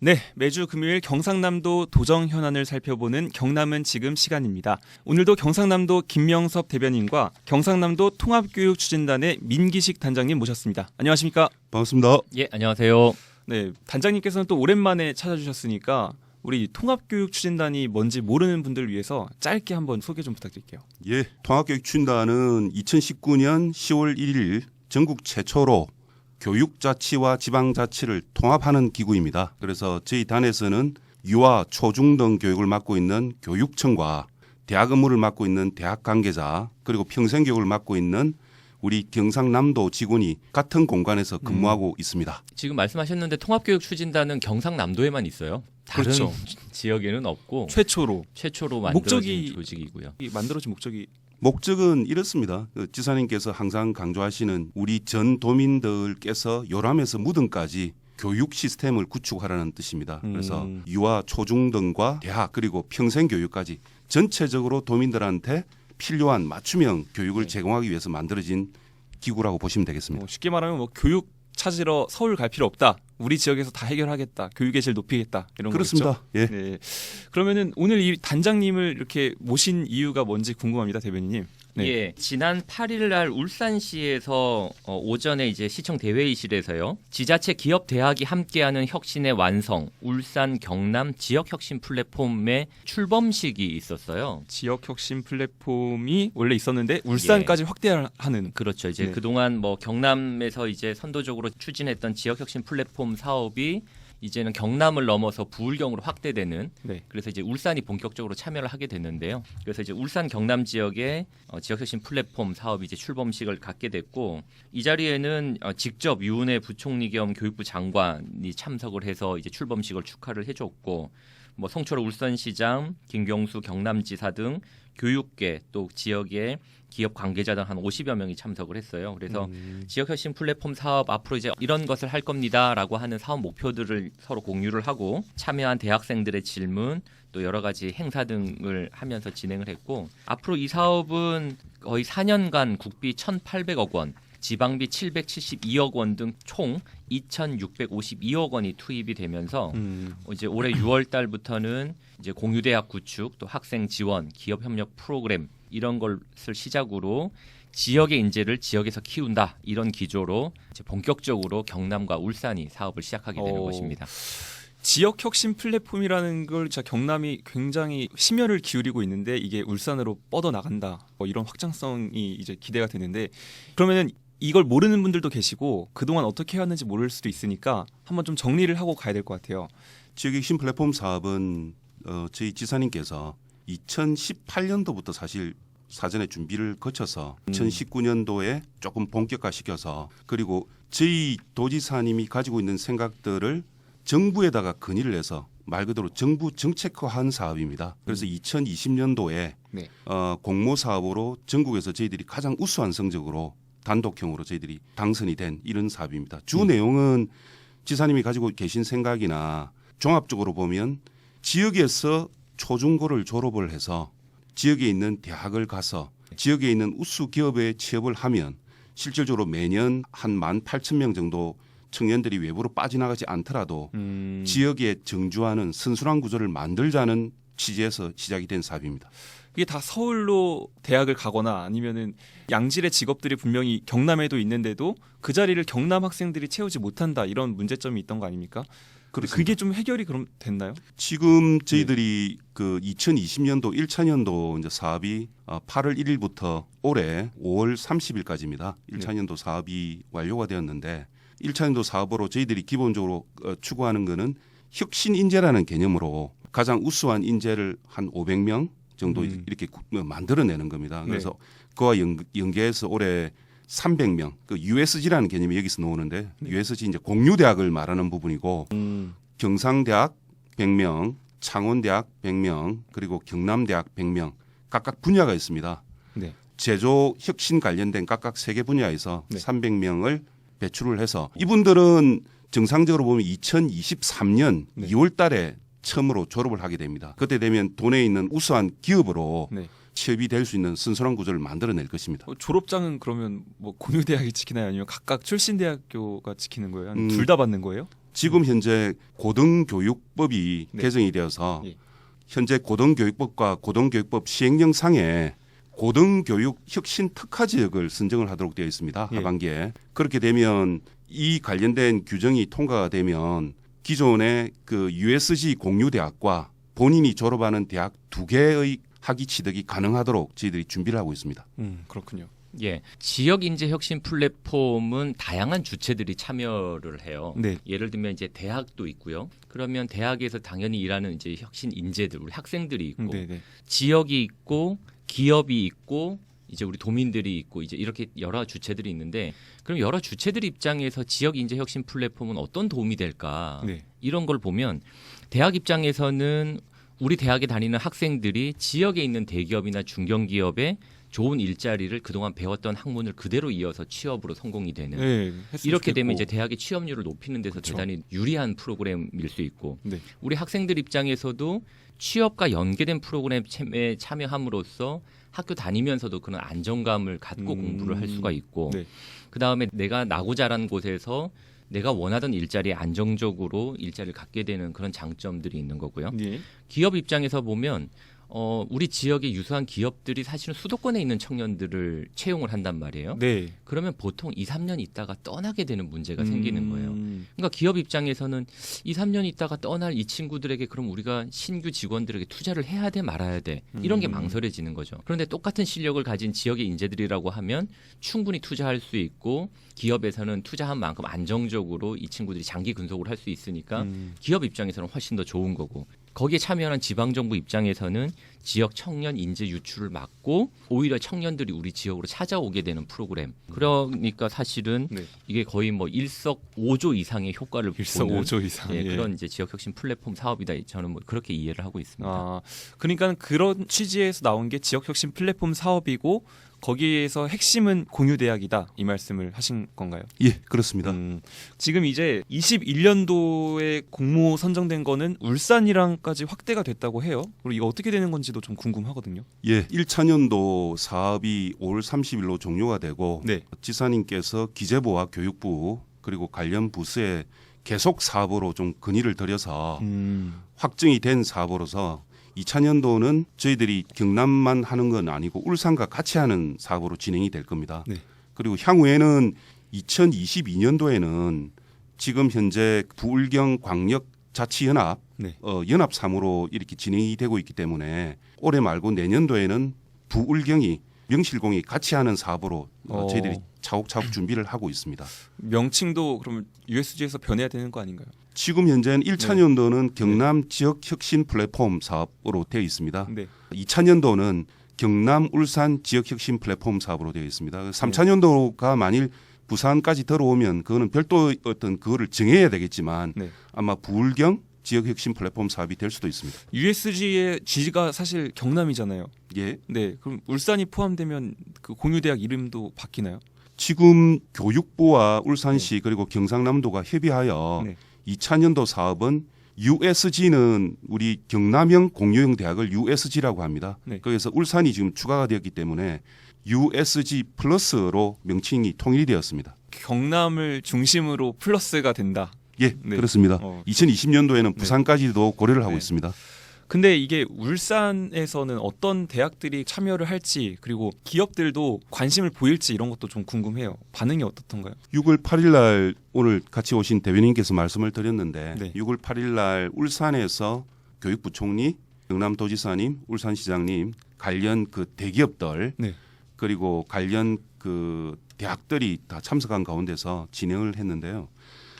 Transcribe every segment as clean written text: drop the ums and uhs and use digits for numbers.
네, 매주 금요일 경상남도 도정 현안을 살펴보는 경남은 지금 시간입니다. 오늘도 경상남도 김명섭 대변인과 경상남도 통합교육추진단의 민기식 단장님 모셨습니다. 안녕하십니까? 반갑습니다. 예, 안녕하세요. 네, 단장님께서는 또 오랜만에 찾아주셨으니까 우리 통합교육추진단이 뭔지 모르는 분들을 위해서 짧게 한번 소개 좀 부탁드릴게요. 예, 통합교육추진단은 2019년 10월 1일 전국 최초로 교육자치와 지방자치를 통합하는 기구입니다. 그래서 저희 단에서는 유아, 초중등 교육을 맡고 있는 교육청과 대학 업무를 맡고 있는 대학 관계자 그리고 평생교육을 맡고 있는 우리 경상남도 직원이 같은 공간에서 근무하고 있습니다. 지금 말씀하셨는데 통합교육추진단은 경상남도에만 있어요. 다른 그렇죠. 지역에는 없고 최초로 만들어진 조직이고요. 이 만들어진 목적은 이렇습니다. 지사님께서 항상 강조하시는 우리 전 도민들께서 요람에서 무등까지 교육 시스템을 구축하라는 뜻입니다. 그래서 유아, 초중등과 대학 그리고 평생교육까지 전체적으로 도민들한테 필요한 맞춤형 교육을 제공하기 위해서 만들어진 기구라고 보시면 되겠습니다. 쉽게 말하면 교육 찾으러 서울 갈 필요 없다. 우리 지역에서 다 해결하겠다. 교육의 질 높이겠다. 이런 그렇습니다. 거겠죠? 예. 네. 그러면은 오늘 이 단장님을 이렇게 모신 이유가 뭔지 궁금합니다, 대변인님. 네. 예, 지난 8일 날 울산시에서 오전에 이제 시청 대회의실에서요. 지자체 기업 대학이 함께하는 혁신의 완성, 울산 경남 지역 혁신 플랫폼의 출범식이 있었어요. 지역 혁신 플랫폼이 원래 있었는데 울산까지 확대하는. 그렇죠. 이제 네. 그동안 경남에서 이제 선도적으로 추진했던 지역 혁신 플랫폼 사업이 이제는 경남을 넘어서 부울경으로 확대되는 네. 그래서 이제 울산이 본격적으로 참여를 하게 됐는데요. 그래서 이제 울산 경남 지역의 지역혁신 플랫폼 사업이 이제 출범식을 갖게 됐고 이 자리에는 직접 유은혜 부총리 겸 교육부 장관이 참석을 해서 이제 출범식을 축하를 해줬고 송철호 울산시장, 김경수 경남지사 등 교육계 또 지역의 기업 관계자 등 한 50여 명이 참석을 했어요. 그래서 지역혁신 플랫폼 사업 앞으로 이제 이런 것을 할 겁니다라고 하는 사업 목표들을 서로 공유를 하고 참여한 대학생들의 질문 또 여러 가지 행사 등을 하면서 진행을 했고 앞으로 이 사업은 거의 4년간 국비 1,800억 원, 지방비 772억 원 등 총 2,652억 원이 투입이 되면서 이제 올해 6월 달부터는 이제 공유대학 구축, 또 학생 지원, 기업 협력 프로그램 이런 것을 시작으로 지역의 인재를 지역에서 키운다 이런 기조로 이제 본격적으로 경남과 울산이 사업을 시작하게 되는 것입니다. 지역 혁신 플랫폼이라는 걸 경남이 굉장히 심혈을 기울이고 있는데 이게 울산으로 뻗어 나간다. 이런 확장성이 이제 기대가 되는데 그러면은 이걸 모르는 분들도 계시고 그동안 어떻게 해왔는지 모를 수도 있으니까 한번 좀 정리를 하고 가야 될 것 같아요. 지역 혁신 플랫폼 사업은 저희 지사님께서 2018년도부터 사실 사전에 준비를 거쳐서 2019년도에 조금 본격화시켜서 그리고 저희 도지사님이 가지고 있는 생각들을 정부에다가 건의를 해서 말 그대로 정부 정책화한 사업입니다. 그래서 2020년도에 네. 공모 사업으로 전국에서 저희들이 가장 우수한 성적으로 단독형으로 저희들이 당선이 된 이런 사업입니다. 주 내용은 지사님이 가지고 계신 생각이나 종합적으로 보면 지역에서 초중고를 졸업을 해서 지역에 있는 대학을 가서 지역에 있는 우수 기업에 취업을 하면 실질적으로 매년 한 18,000명 정도 청년들이 외부로 빠져나가지 않더라도 지역에 정주하는 선순환 구조를 만들자는 취지에서 시작이 된 사업입니다. 이게 다 서울로 대학을 가거나 아니면은 양질의 직업들이 분명히 경남에도 있는데도 그 자리를 경남 학생들이 채우지 못한다 이런 문제점이 있던 거 아닙니까? 그게 좀 해결이 그럼 됐나요? 지금 저희들이 그 2020년도 1차년도 이제 사업이 8월 1일부터 올해 5월 30일까지입니다. 1차년도 사업이 완료가 되었는데 1차년도 사업으로 저희들이 기본적으로 추구하는 거는 혁신 인재라는 개념으로 가장 우수한 인재를 한 500명 정도 이렇게 만들어내는 겁니다. 그래서 그와 연계해서 올해 300명, 그 USG라는 개념이 여기서 나오는데 USG 이제 공유대학을 말하는 부분이고 경상대학 100명, 창원대학 100명, 그리고 경남대학 100명 각각 분야가 있습니다. 네. 제조 혁신 관련된 각각 3개 분야에서 네. 300명을 배출을 해서 이분들은 정상적으로 보면 2023년 2월 달에 처음으로 졸업을 하게 됩니다. 그때 되면 도내에 있는 우수한 기업으로 취업이 될 수 있는 선순환 구조를 만들어낼 것입니다. 졸업장은 그러면 공유대학이 지키나요? 아니면 각각 출신 대학교가 지키는 거예요? 둘 다 받는 거예요? 지금 현재 고등교육법이 네. 개정이 되어서 예. 현재 고등교육법과 고등교육법 시행령상에 고등교육 혁신 특화 지역을 선정을 하도록 되어 있습니다. 예. 하반기에. 그렇게 되면 이 관련된 규정이 통과가 되면 기존의 그 USG 공유대학과 본인이 졸업하는 대학 두 개의 학위 취득이 가능하도록 저희들이 준비를 하고 있습니다. 그렇군요. 예, 지역 인재 혁신 플랫폼은 다양한 주체들이 참여를 해요. 네. 예를 들면 이제 대학도 있고요. 그러면 대학에서 당연히 일하는 이제 혁신 인재들, 우리 학생들이 있고, 네네. 지역이 있고, 기업이 있고, 이제 우리 도민들이 있고, 이제 이렇게 여러 주체들이 있는데, 그럼 여러 주체들 입장에서 지역 인재 혁신 플랫폼은 어떤 도움이 될까? 네. 이런 걸 보면 대학 입장에서는 우리 대학에 다니는 학생들이 지역에 있는 대기업이나 중견기업에 좋은 일자리를 그동안 배웠던 학문을 그대로 이어서 취업으로 성공이 되는 네, 했으면 이렇게 되면 좋겠고. 이제 대학의 취업률을 높이는 데서 그렇죠. 대단히 유리한 프로그램일 수 있고 네. 우리 학생들 입장에서도 취업과 연계된 프로그램에 참여함으로써 학교 다니면서도 그런 안정감을 갖고 공부를 할 수가 있고 네. 그다음에 내가 나고 자란 곳에서 내가 원하던 일자리에 안정적으로 일자리를 갖게 되는 그런 장점들이 있는 거고요. 네. 기업 입장에서 보면 우리 지역의 유수한 기업들이 사실은 수도권에 있는 청년들을 채용을 한단 말이에요. 네. 그러면 보통 2, 3년 있다가 떠나게 되는 문제가 생기는 거예요. 음. 그러니까 기업 입장에서는 2, 3년 있다가 떠날 이 친구들에게 그럼 우리가 신규 직원들에게 투자를 해야 돼 말아야 돼 이런 게 망설여지는 거죠. 그런데 똑같은 실력을 가진 지역의 인재들이라고 하면 충분히 투자할 수 있고 기업에서는 투자한 만큼 안정적으로 이 친구들이 장기 근속을 할 수 있으니까 기업 입장에서는 훨씬 더 좋은 거고 거기에 참여하는 지방정부 입장에서는 지역 청년 인재 유출을 막고 오히려 청년들이 우리 지역으로 찾아오게 되는 프로그램. 그러니까 사실은 네. 이게 거의 뭐 일석오조 이상의 효과를 보는 일석오조 이상. 예, 그런 이제 지역혁신 플랫폼 사업이다. 저는 뭐 그렇게 이해를 하고 있습니다. 아, 그러니까 그런 취지에서 나온 게 지역혁신 플랫폼 사업이고 거기에서 핵심은 공유대학이다 이 말씀을 하신 건가요? 예, 그렇습니다. 지금 이제 21년도에 공모 선정된 거는 울산이랑까지 확대가 됐다고 해요. 그리고 이거 어떻게 되는 건지도 좀 궁금하거든요. 예, 1차년도 사업이 5월 30일로 종료가 되고 네. 지사님께서 기재부와 교육부 그리고 관련 부서에 계속 사업으로 좀 건의를 드려서 확정이 된 사업으로서 2차년도는 저희들이 경남만 하는 건 아니고 울산과 같이 하는 사업으로 진행이 될 겁니다. 네. 그리고 향후에는 2022년도에는 지금 현재 부울경 광역자치연합 네. 연합 3으로 이렇게 진행이 되고 있기 때문에 올해 말고 내년도에는 부울경이 명실공히 같이 하는 사업으로 저희들이 차곡차곡 준비를 하고 있습니다. 명칭도 그러면 USG에서 변해야 되는 거 아닌가요? 지금 현재는 1차년도는 경남 지역 혁신 플랫폼 사업으로 되어 있습니다. 네. 2차년도는 경남 울산 지역 혁신 플랫폼 사업으로 되어 있습니다. 3차년도가 만일 부산까지 들어오면 그거는 별도 어떤 그거를 정해야 되겠지만 네. 아마 부울경 지역 혁신 플랫폼 사업이 될 수도 있습니다. USG의 지가 사실 경남이잖아요. 예. 네. 그럼 울산이 포함되면 그 공유대학 이름도 바뀌나요? 지금 교육부와 울산시 그리고 경상남도가 협의하여 네. 2차년도 사업은 USG는 우리 경남형 공유형 대학을 USG라고 합니다. 네. 그래서 울산이 지금 추가가 되었기 때문에 USG 플러스로 명칭이 통일이 되었습니다. 경남을 중심으로 플러스가 된다. 예, 네. 그렇습니다. 2020년도에는 네. 부산까지도 고려를 하고 네. 있습니다. 근데 이게 울산에서는 어떤 대학들이 참여를 할지 그리고 기업들도 관심을 보일지 이런 것도 좀 궁금해요. 반응이 어떻던가요? 6월 8일 날 오늘 같이 오신 대변인께서 말씀을 드렸는데 네. 6월 8일 날 울산에서 교육부총리, 경남도지사님, 울산시장님 관련 그 대기업들 네. 그리고 관련 그 대학들이 다 참석한 가운데서 진행을 했는데요.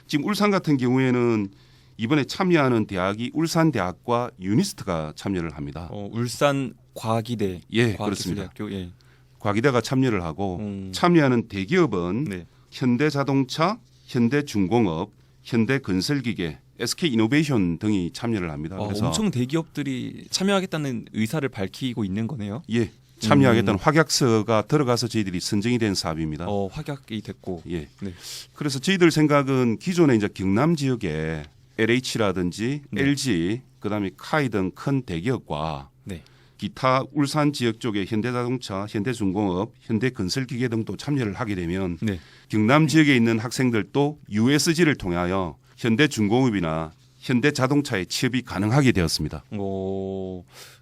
지금 울산 같은 경우에는 이번에 참여하는 대학이 울산대학과 유니스트가 참여를 합니다. 울산 과기대. 예, 그렇습니다. 과학기술대학교. 예. 과기대가 참여를 하고 음. 참여하는 대기업은 네. 현대자동차, 현대중공업, 현대건설기계, SK이노베이션 등이 참여를 합니다. 그래서 엄청 대기업들이 참여하겠다는 의사를 밝히고 있는 거네요. 예, 참여하겠다는 확약서가 들어가서 저희들이 선정이 된 사업입니다. 확약이 됐고. 예. 네. 그래서 저희들 생각은 기존에 이제 경남 지역에 LH라든지 네. LG, 그다음에 카이 등 큰 대기업과 네. 기타 울산 지역 쪽에 현대자동차, 현대중공업, 현대건설기계 등도 참여를 하게 되면 네. 경남 지역에 있는 학생들도 USG를 통하여 현대중공업이나 현대자동차에 취업이 가능하게 되었습니다.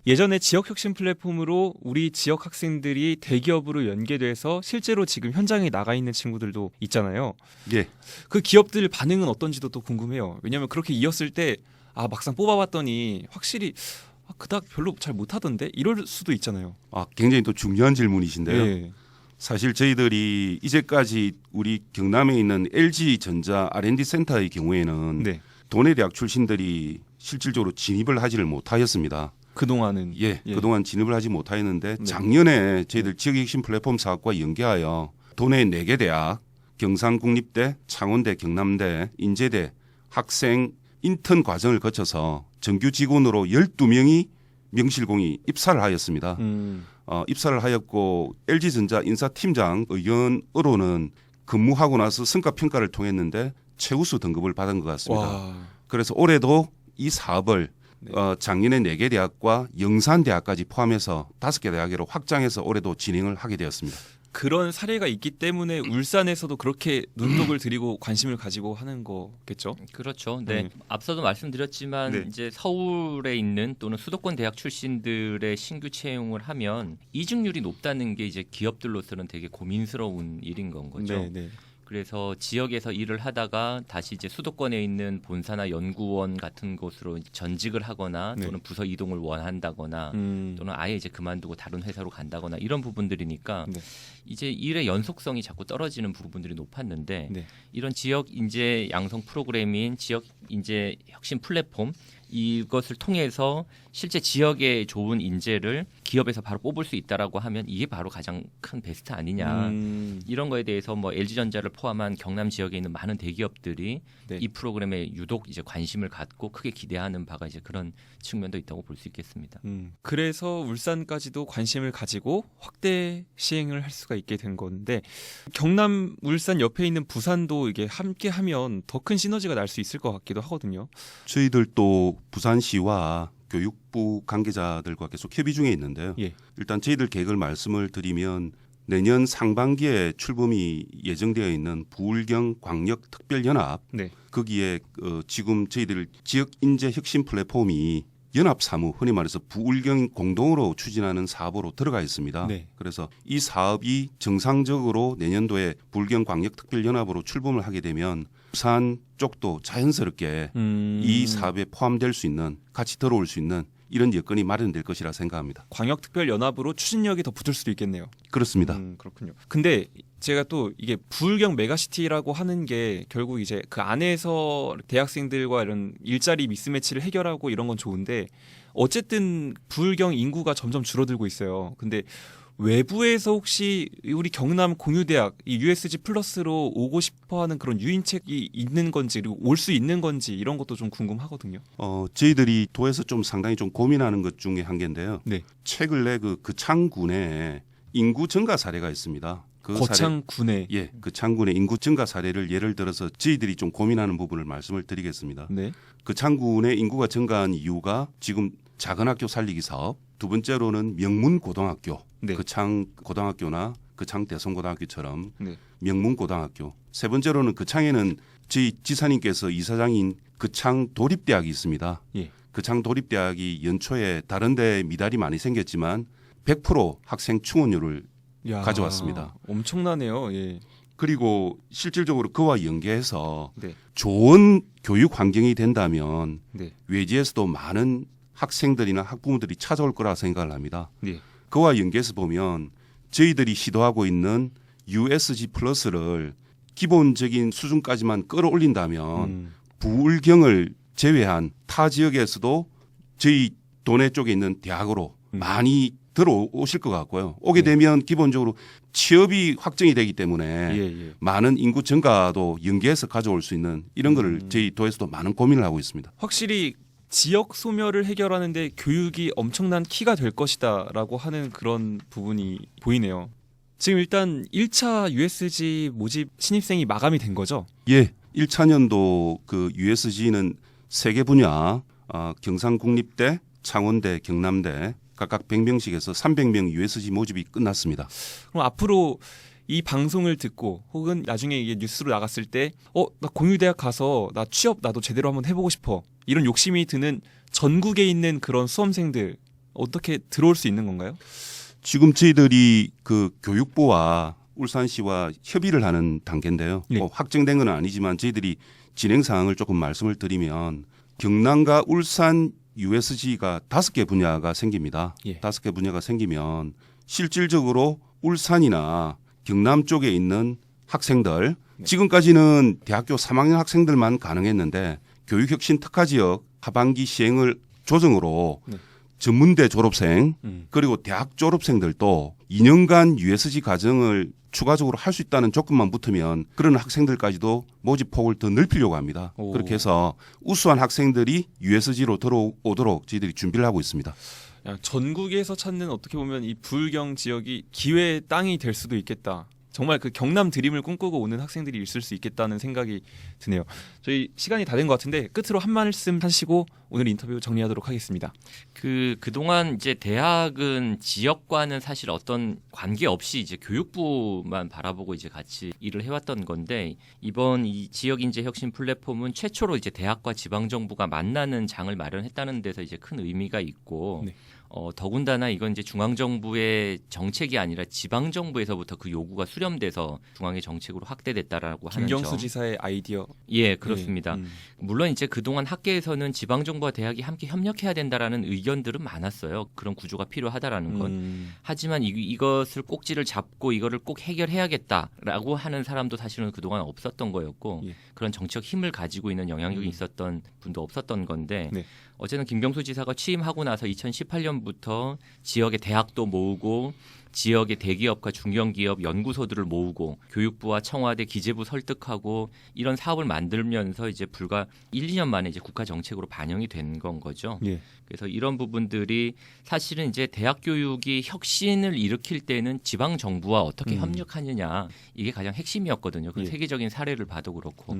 예전에 지역혁신 플랫폼으로 우리 지역 학생들이 대기업으로 연계돼서 실제로 지금 현장에 나가 있는 친구들도 있잖아요. 예, 그 기업들 반응은 어떤지도 또 궁금해요. 왜냐하면 그렇게 이었을 때 막상 뽑아봤더니 확실히 그닥 별로 잘 못하던데 이럴 수도 있잖아요. 굉장히 또 중요한 질문이신데요. 네. 사실 저희들이 이제까지 우리 경남에 있는 LG전자 R&D 센터의 경우에는 네. 도내 대학 출신들이 실질적으로 진입을 하지를 못하였습니다. 그동안은 그동안 진입을 하지 못하였는데 네. 작년에 저희들 지역혁신 플랫폼 사업과 연계하여 도내 4개 대학, 경상국립대, 창원대, 경남대, 인제대 학생 인턴 과정을 거쳐서 정규 직원으로 12명이 명실공히 입사를 하였습니다. 입사를 하였고 LG전자 인사팀장 의견으로는 근무하고 나서 성과평가를 통했는데 최우수 등급을 받은 것 같습니다. 와. 그래서 올해도 이 사업을 작년에 4개 대학과 영산대학까지 포함해서 5개 대학으로 확장해서 올해도 진행을 하게 되었습니다. 그런 사례가 있기 때문에 울산에서도 그렇게 눈독을 들이고 관심을 가지고 하는 거겠죠. 그렇죠. 네. 앞서도 말씀드렸지만 네. 이제 서울에 있는 또는 수도권 대학 출신들의 신규 채용을 하면 이직률이 높다는 게 이제 기업들로서는 되게 고민스러운 일인 건 거죠. 네. 그래서 지역에서 일을 하다가 다시 이제 수도권에 있는 본사나 연구원 같은 곳으로 전직을 하거나 네. 또는 부서 이동을 원한다거나 또는 아예 이제 그만두고 다른 회사로 간다거나 이런 부분들이니까 네. 이제 일의 연속성이 자꾸 떨어지는 부분들이 높았는데 네. 이런 지역 인재 양성 프로그램인 지역 인재 혁신 플랫폼 이것을 통해서 실제 지역에 좋은 인재를 기업에서 바로 뽑을 수 있다라고 하면 이게 바로 가장 큰 베스트 아니냐. 이런 거에 대해서 뭐 LG전자를 포함한 경남 지역에 있는 많은 대기업들이 네. 이 프로그램에 유독 이제 관심을 갖고 크게 기대하는 바가 이제 그런 측면도 있다고 볼 수 있겠습니다. 그래서 울산까지도 관심을 가지고 확대 시행을 할 수가 있게 된 건데 경남, 울산 옆에 있는 부산도 이게 함께하면 더 큰 시너지가 날 수 있을 것 같기도 하거든요. 저희들도 부산시와 교육부 관계자들과 계속 협의 중에 있는데요. 예. 일단 저희들 계획을 말씀을 드리면 내년 상반기에 출범이 예정되어 있는 부울경 광역특별연합 네. 거기에 지금 저희들 지역 인재 혁신 플랫폼이 연합사무 흔히 말해서 부울경 공동으로 추진하는 사업으로 들어가 있습니다. 네. 그래서 이 사업이 정상적으로 내년도에 부울경 광역특별연합으로 출범을 하게 되면 부산 쪽도 자연스럽게 이 사업에 포함될 수 있는 같이 들어올 수 있는 이런 여건이 마련될 것이라 생각합니다. 광역특별연합으로 추진력이 더 붙을 수도 있겠네요. 그렇습니다. 그렇군요. 근데 제가 또 이게 부울경 메가시티라고 하는 게 결국 이제 그 안에서 대학생들과 이런 일자리 미스매치를 해결하고 이런 건 좋은데 어쨌든 부울경 인구가 점점 줄어들고 있어요. 근데 외부에서 혹시 우리 경남 공유대학 이 USG 플러스로 오고 싶어하는 그런 유인책이 있는 건지 그리고 올 수 있는 건지 이런 것도 좀 궁금하거든요. 저희들이 도에서 좀 상당히 좀 고민하는 것 중에 한 개인데요. 네. 최근에 그창군에 인구 증가 사례가 있습니다. 그 거창군에 그창군의 인구 증가 사례를 예를 들어서 저희들이 좀 고민하는 부분을 말씀을 드리겠습니다. 네. 그창군의 인구가 증가한 이유가 지금 작은 학교 살리기 사업, 두 번째로는 명문 고등학교, 네. 그창 고등학교나 그창 대성고등학교처럼 네. 명문 고등학교. 세 번째로는 그창에는 저희 지사님께서 이사장인 그창 도립대학이 있습니다. 예. 그창 도립대학이 연초에 다른 데 미달이 많이 생겼지만 100% 학생 충원율을 야, 가져왔습니다. 엄청나네요. 예. 그리고 실질적으로 그와 연계해서 네. 좋은 교육 환경이 된다면 네. 외지에서도 많은 학생들이나 학부모들이 찾아올 거라 생각을 합니다. 네. 그와 연계해서 보면 저희들이 시도하고 있는 USG 플러스를 기본적인 수준까지만 끌어올린다면 부울경을 제외한 타 지역에서도 저희 도내 쪽에 있는 대학으로 많이 들어오실 것 같고요. 오게 되면 기본적으로 취업이 확정이 되기 때문에 많은 인구 증가도 연계해서 가져올 수 있는 이런 거를 저희 도에서도 많은 고민을 하고 있습니다. 확실히 지역 소멸을 해결하는데 교육이 엄청난 키가 될 것이다라고 하는 그런 부분이 보이네요. 지금 일단 1차 USG 모집 신입생이 마감이 된 거죠? 예, 1차년도 그 USG는 3개 분야, 경상국립대, 창원대, 경남대 각각 100명씩에서 300명 USG 모집이 끝났습니다. 그럼 앞으로 이 방송을 듣고 혹은 나중에 이게 뉴스로 나갔을 때 나 공유대학 가서 나 취업 나도 제대로 한번 해보고 싶어 이런 욕심이 드는 전국에 있는 그런 수험생들 어떻게 들어올 수 있는 건가요? 지금 저희들이 그 교육부와 울산시와 협의를 하는 단계인데요. 네. 뭐 확정된 건 아니지만 저희들이 진행 사항을 조금 말씀을 드리면 경남과 울산 USG가 5개 분야가 생깁니다. 예. 5개 분야가 생기면 실질적으로 울산이나 경남 쪽에 있는 학생들 네. 지금까지는 대학교 3학년 학생들만 가능했는데 교육혁신 특화지역 하반기 시행을 조정으로 네. 전문대 졸업생 그리고 대학 졸업생들도 2년간 USG 과정을 추가적으로 할 수 있다는 조건만 붙으면 그런 학생들까지도 모집 폭을 더 넓히려고 합니다. 오. 그렇게 해서 우수한 학생들이 USG로 들어오도록 저희들이 준비를 하고 있습니다. 야, 전국에서 찾는 어떻게 보면 이 부울경 지역이 기회의 땅이 될 수도 있겠다. 정말 그 경남 드림을 꿈꾸고 오는 학생들이 있을 수 있겠다는 생각이 드네요. 저희 시간이 다 된 것 같은데 끝으로 한 말씀 하시고 오늘 인터뷰 정리하도록 하겠습니다. 그동안 이제 대학은 지역과는 사실 어떤 관계 없이 이제 교육부만 바라보고 이제 같이 일을 해왔던 건데 이번 이 지역 인재 혁신 플랫폼은 최초로 이제 대학과 지방 정부가 만나는 장을 마련했다는 데서 이제 큰 의미가 있고 네. 더군다나 이건 이제 중앙 정부의 정책이 아니라 지방 정부에서부터 그 요구가 수렴돼서 중앙의 정책으로 확대됐다라고 하는 점. 김경수 지사의 아이디어. 예, 그렇습니다. 네. 물론 이제 그동안 학계에서는 지방 정부와 대학이 함께 협력해야 된다라는 의견들은 많았어요. 그런 구조가 필요하다라는 건. 하지만 이것을 꼭지를 잡고 이거를 꼭 해결해야겠다라고 하는 사람도 사실은 그동안 없었던 거였고 예. 그런 정치적 힘을 가지고 있는 영향력이 있었던 분도 없었던 건데 네. 어제는 김경수 지사가 취임하고 나서 2018년부터 지역의 대학도 모으고 지역의 대기업과 중견기업 연구소들을 모으고 교육부와 청와대 기재부 설득하고 이런 사업을 만들면서 이제 불과 1, 2년 만에 이제 국가 정책으로 반영이 된 건 거죠. 예. 그래서 이런 부분들이 사실은 이제 대학 교육이 혁신을 일으킬 때는 지방 정부와 어떻게 협력하느냐 이게 가장 핵심이었거든요. 그 예. 세계적인 사례를 봐도 그렇고.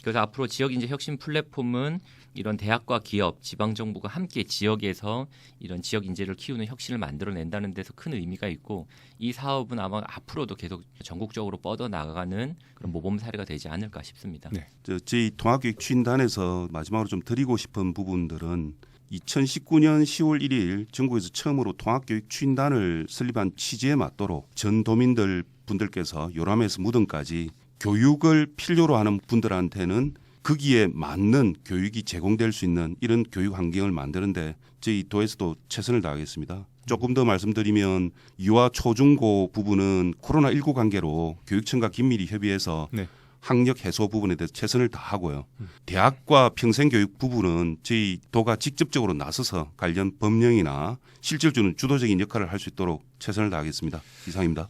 그래서 앞으로 지역 인재 혁신 플랫폼은 이런 대학과 기업, 지방 정부가 함께 지역에서 이런 지역 인재를 키우는 혁신을 만들어낸다는 데서 큰 의미가 있고 이 사업은 아마 앞으로도 계속 전국적으로 뻗어 나가는 그런 모범 사례가 되지 않을까 싶습니다. 네. 저희 통합교육 추진단에서 마지막으로 좀 드리고 싶은 부분들은 2019년 10월 1일 전국에서 처음으로 통합교육 추진단을 설립한 취지에 맞도록 전 도민들 분들께서 요람에서 무덤까지 교육을 필요로 하는 분들한테는 거기에 맞는 교육이 제공될 수 있는 이런 교육 환경을 만드는데 저희 도에서도 최선을 다하겠습니다. 조금 더 말씀드리면 유아 초중고 부분은 코로나19 관계로 교육청과 긴밀히 협의해서 네. 학력 해소 부분에 대해서 최선을 다하고요. 대학과 평생교육 부분은 저희 도가 직접적으로 나서서 관련 법령이나 실질적으로 주도적인 역할을 할 수 있도록 최선을 다하겠습니다. 이상입니다.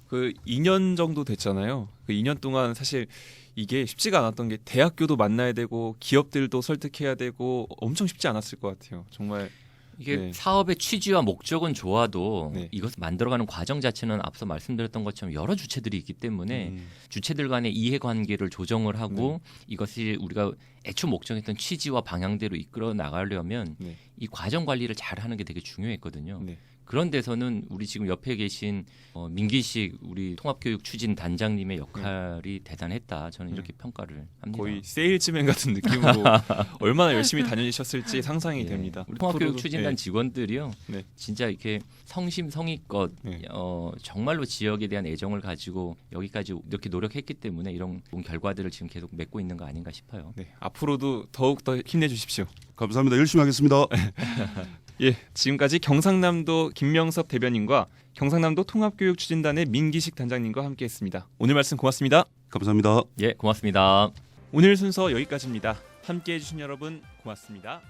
그 2년 정도 됐잖아요. 그 2년 동안 사실 이게 쉽지가 않았던 게 대학교도 만나야 되고 기업들도 설득해야 되고 엄청 쉽지 않았을 것 같아요. 정말 이게 네. 사업의 취지와 목적은 좋아도 네. 이것을 만들어가는 과정 자체는 앞서 말씀드렸던 것처럼 여러 주체들이 있기 때문에 주체들 간의 이해관계를 조정을 하고 이것이 우리가 애초 목정했던 취지와 방향대로 이끌어 나가려면 네. 이 과정 관리를 잘하는 게 되게 중요했거든요. 네. 그런 데서는 우리 지금 옆에 계신 민기식 우리 통합교육 추진 단장님의 역할이 대단했다. 저는 이렇게 평가를 합니다. 거의 세일즈맨 같은 느낌으로 얼마나 열심히 다니셨을지 상상이 예. 됩니다. 우리 통합교육 앞으로도- 추진단 예. 직원들이요. 네. 진짜 이렇게 성심성의껏 네. 정말로 지역에 대한 애정을 가지고 여기까지 이렇게 노력했기 때문에 이런 좋은 결과들을 지금 계속 맺고 있는 거 아닌가 싶어요. 네, 앞으로도 더욱 더 힘내주십시오. 감사합니다. 열심히 하겠습니다. 예, 지금까지 경상남도 김명섭 대변인과 경상남도 통합교육추진단의 민기식 단장님과 함께했습니다. 오늘 말씀 고맙습니다. 감사합니다. 예, 고맙습니다. 오늘 순서 여기까지입니다. 함께해 주신 여러분 고맙습니다.